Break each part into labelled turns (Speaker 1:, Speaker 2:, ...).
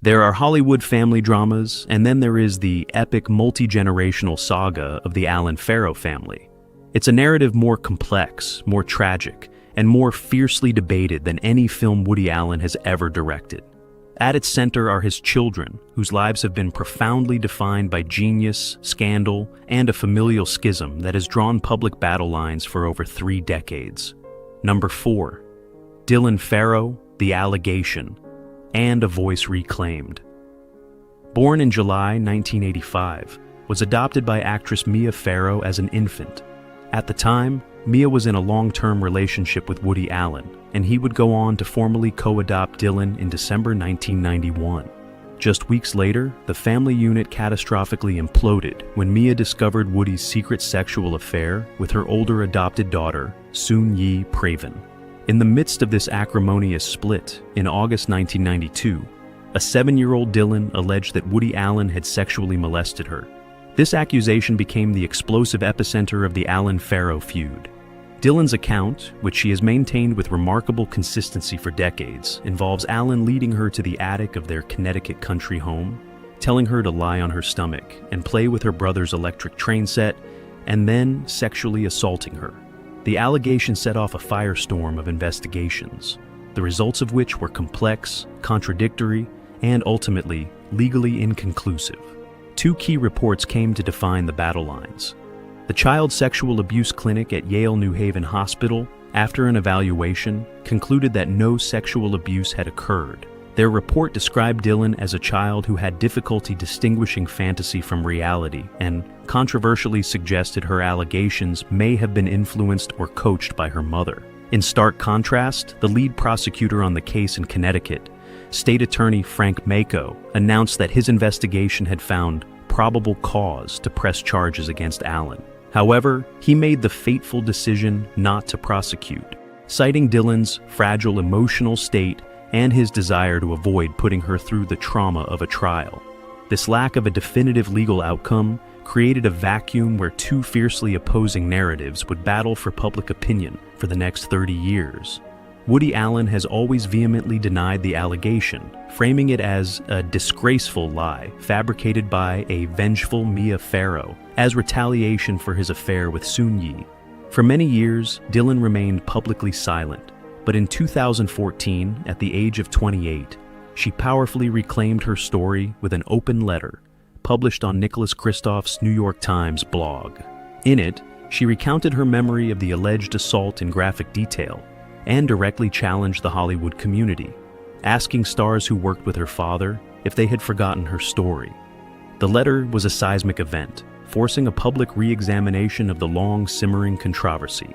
Speaker 1: There are Hollywood family dramas, and then there is the epic multi-generational saga of the Allen Farrow family. It's a narrative more complex, more tragic, and more fiercely debated than any film Woody Allen has ever directed. At its center are his children, whose lives have been profoundly defined by genius, scandal, and a familial schism that has drawn public battle lines for over 3 decades. Number 4. Dylan Farrow, The Allegation, and a voice reclaimed. Born in July 1985, was adopted by actress Mia Farrow as an infant. At the time, Mia was in a long-term relationship with Woody Allen, and he would go on to formally co-adopt Dylan in December 1991. Just weeks later, the family unit catastrophically imploded when Mia discovered Woody's secret sexual affair with her older adopted daughter, Soon-Yi Craven. In the midst of this acrimonious split, in August 1992, a 7-year-old Dylan alleged that Woody Allen had sexually molested her. This accusation became the explosive epicenter of the Allen Farrow feud. Dylan's account, which she has maintained with remarkable consistency for decades, involves Allen leading her to the attic of their Connecticut country home, telling her to lie on her stomach and play with her brother's electric train set, and then sexually assaulting her. The allegation set off a firestorm of investigations, the results of which were complex, contradictory, and ultimately legally inconclusive. 2 key reports came to define the battle lines. The Child Sexual Abuse Clinic at Yale New Haven Hospital, after an evaluation, concluded that no sexual abuse had occurred. Their report described Dylan as a child who had difficulty distinguishing fantasy from reality and controversially suggested her allegations may have been influenced or coached by her mother. In stark contrast, the lead prosecutor on the case in Connecticut, State Attorney Frank Mako, announced that his investigation had found probable cause to press charges against Allen. However, he made the fateful decision not to prosecute, citing Dylan's fragile emotional state and his desire to avoid putting her through the trauma of a trial. This lack of a definitive legal outcome created a vacuum where 2 fiercely opposing narratives would battle for public opinion for the next 30 years. Woody Allen has always vehemently denied the allegation, framing it as a disgraceful lie fabricated by a vengeful Mia Farrow as retaliation for his affair with Soon-Yi. For many years, Dylan remained publicly silent, but in 2014, at the age of 28, she powerfully reclaimed her story with an open letter published on Nicholas Kristof's New York Times blog. In it, she recounted her memory of the alleged assault in graphic detail and directly challenged the Hollywood community, asking stars who worked with her father if they had forgotten her story. The letter was a seismic event, forcing a public re-examination of the long-simmering controversy.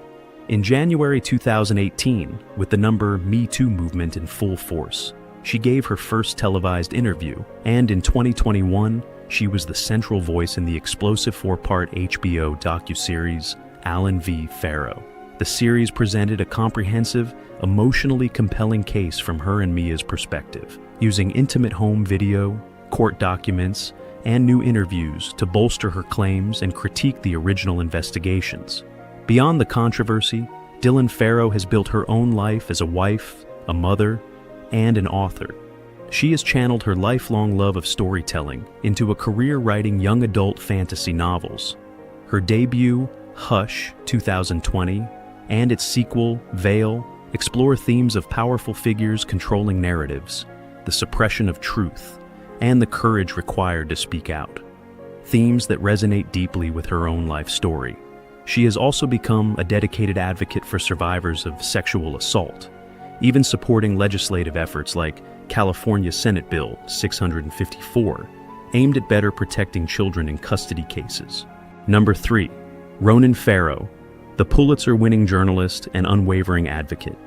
Speaker 1: In January 2018, with the Me Too movement in full force, she gave her first televised interview, and in 2021, she was the central voice in the explosive 4-part HBO docuseries Allen v. Farrow. The series presented a comprehensive, emotionally compelling case from her and Mia's perspective, using intimate home video, court documents, and new interviews to bolster her claims and critique the original investigations. Beyond the controversy, Dylan Farrow has built her own life as a wife, a mother, and an author. She has channeled her lifelong love of storytelling into a career writing young adult fantasy novels. Her debut, Hush, 2020, and its sequel, Veil, explore themes of powerful figures controlling narratives, the suppression of truth, and the courage required to speak out. Themes that resonate deeply with her own life story. She has also become a dedicated advocate for survivors of sexual assault, even supporting legislative efforts like California Senate Bill 654, aimed at better protecting children in custody cases. Number 3. Ronan Farrow, the Pulitzer-winning journalist and unwavering advocate.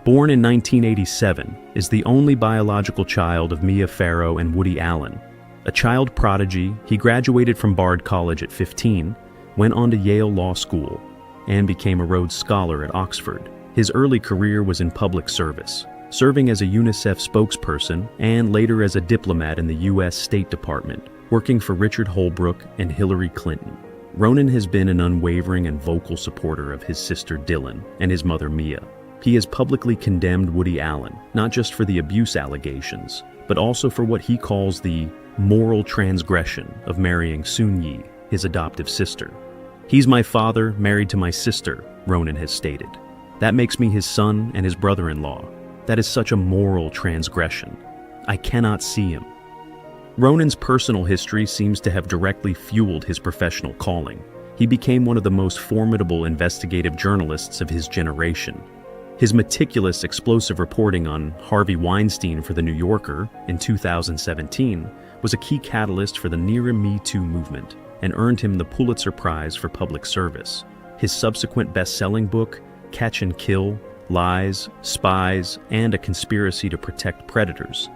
Speaker 1: Born in 1987, is the only biological child of Mia Farrow and Woody Allen. A child prodigy, he graduated from Bard College at 15, went on to Yale Law School, and became a Rhodes Scholar at Oxford. His early career was in public service, serving as a UNICEF spokesperson and later as a diplomat in the U.S. State Department, working for Richard Holbrooke and Hillary Clinton. Ronan has been an unwavering and vocal supporter of his sister Dylan and his mother Mia. He has publicly condemned Woody Allen, not just for the abuse allegations, but also for what he calls the moral transgression of marrying Soon-Yi, his adoptive sister. "He's my father, married to my sister," Ronan has stated. "That makes me his son and his brother-in-law. That is such a moral transgression. I cannot see him." Ronan's personal history seems to have directly fueled his professional calling. He became one of the most formidable investigative journalists of his generation. His meticulous, explosive reporting on Harvey Weinstein for The New Yorker in 2017 was a key catalyst for the near Me Too movement and earned him the Pulitzer Prize for public service. His subsequent best-selling book, Catch and Kill: Lies, Spies, and a Conspiracy to Protect Predators,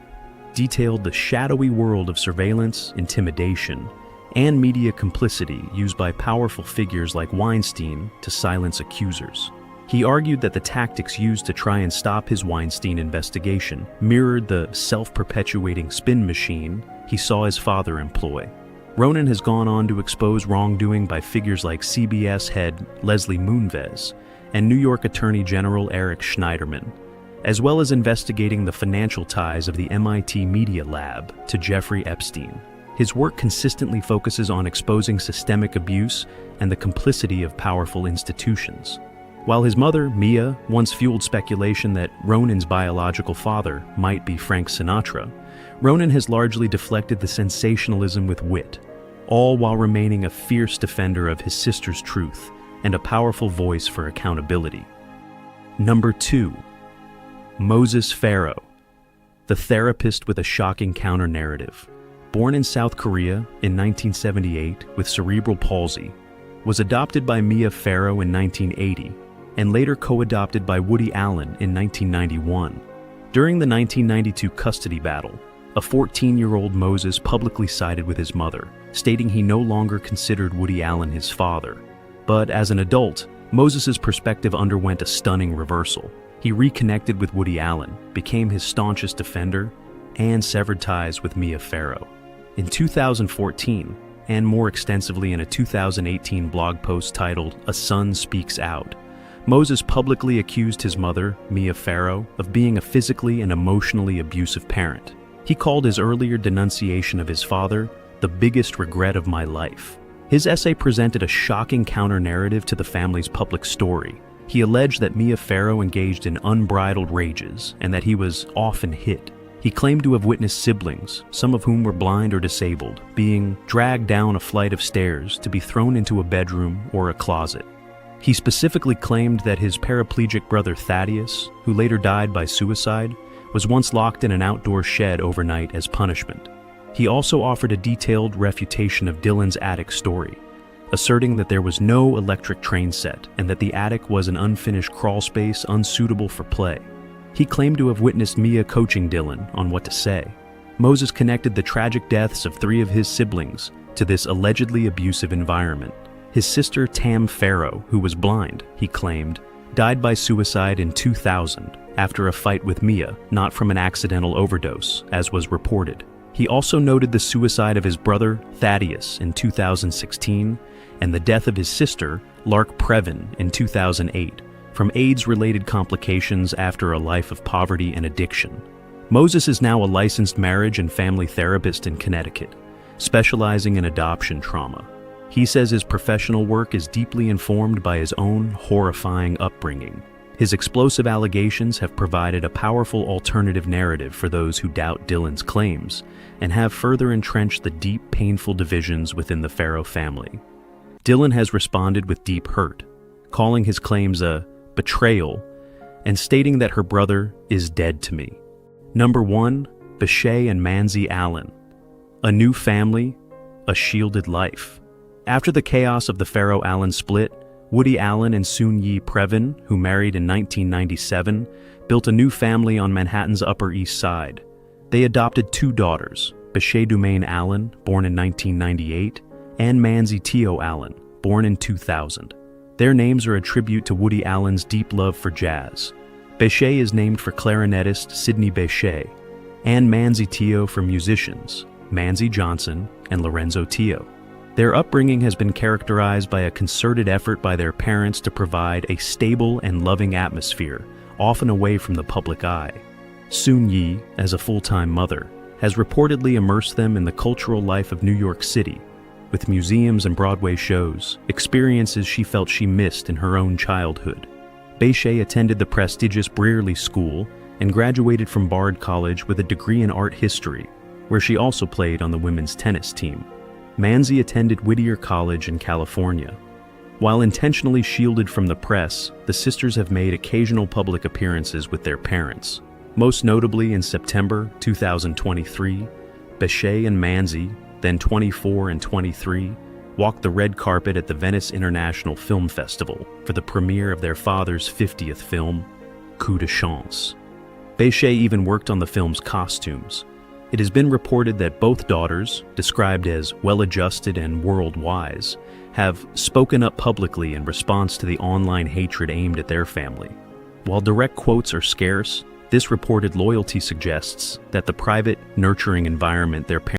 Speaker 1: detailed the shadowy world of surveillance, intimidation, and media complicity used by powerful figures like Weinstein to silence accusers. He argued that the tactics used to try and stop his Weinstein investigation mirrored the self-perpetuating spin machine he saw his father employ. Ronan has gone on to expose wrongdoing by figures like CBS head Leslie Moonves and New York Attorney General Eric Schneiderman, as well as investigating the financial ties of the MIT Media Lab to Jeffrey Epstein. His work consistently focuses on exposing systemic abuse and the complicity of powerful institutions. While his mother, Mia, once fueled speculation that Ronan's biological father might be Frank Sinatra, Ronan has largely deflected the sensationalism with wit, all while remaining a fierce defender of his sister's truth and a powerful voice for accountability. Number 2. Moses Farrow, the therapist with a shocking counter-narrative. Born in South Korea in 1978 with cerebral palsy, was adopted by Mia Farrow in 1980, and later co-adopted by Woody Allen in 1991. During the 1992 custody battle, a 14-year-old Moses publicly sided with his mother, stating he no longer considered Woody Allen his father. But as an adult, Moses's perspective underwent a stunning reversal. He reconnected with Woody Allen, became his staunchest defender, and severed ties with Mia Farrow. In 2014, and more extensively in a 2018 blog post titled "A Son Speaks Out," Moses publicly accused his mother, Mia Farrow, of being a physically and emotionally abusive parent. He called his earlier denunciation of his father the biggest regret of my life. His essay presented a shocking counter-narrative to the family's public story. He alleged that Mia Farrow engaged in unbridled rages and that he was often hit. He claimed to have witnessed siblings, some of whom were blind or disabled, being dragged down a flight of stairs to be thrown into a bedroom or a closet. He specifically claimed that his paraplegic brother Thaddeus, who later died by suicide, was once locked in an outdoor shed overnight as punishment. He also offered a detailed refutation of Dylan's attic story, asserting that there was no electric train set and that the attic was an unfinished crawl space unsuitable for play. He claimed to have witnessed Mia coaching Dylan on what to say. Moses connected the tragic deaths of 3 of his siblings to this allegedly abusive environment. His sister Tam Farrow, who was blind, he claimed, died by suicide in 2000 after a fight with Mia, not from an accidental overdose, as was reported. He also noted the suicide of his brother Thaddeus in 2016 and the death of his sister, Lark Previn, in 2008, from AIDS-related complications after a life of poverty and addiction. Moses is now a licensed marriage and family therapist in Connecticut, specializing in adoption trauma. He says his professional work is deeply informed by his own horrifying upbringing. His explosive allegations have provided a powerful alternative narrative for those who doubt Dylan's claims and have further entrenched the deep, painful divisions within the Farrow family. Dylan has responded with deep hurt, calling his claims a betrayal and stating that her brother is dead to me. Number 1, Beshay and Manzi Allen. A new family, a shielded life. After the chaos of the Farrow-Allen split, Woody Allen and Soon-Yi Previn, who married in 1997, built a new family on Manhattan's Upper East Side. They adopted 2 daughters, Beshay Dumaine Allen, born in 1998, and Manzi Teo Allen, born in 2000. Their names are a tribute to Woody Allen's deep love for jazz. Beshay is named for clarinetist Sidney Bechet, and Manzi Teo for musicians, Manzi Johnson and Lorenzo Teo. Their upbringing has been characterized by a concerted effort by their parents to provide a stable and loving atmosphere, often away from the public eye. Soon-Yi, as a full-time mother, has reportedly immersed them in the cultural life of New York City, with museums and Broadway shows, experiences she felt she missed in her own childhood. Bechet attended the prestigious Brearley School and graduated from Bard College with a degree in art history, where she also played on the women's tennis team. Manzi attended Whittier College in California. While intentionally shielded from the press, the sisters have made occasional public appearances with their parents. Most notably in September 2023, Bechet and Manzi, then 24 and 23, walked the red carpet at the Venice International Film Festival for the premiere of their father's 50th film, Coup de Chance. Bechet even worked on the film's costumes. It has been reported that both daughters, described as well-adjusted and world-wise, have spoken up publicly in response to the online hatred aimed at their family. While direct quotes are scarce, this reported loyalty suggests that the private, nurturing environment their parents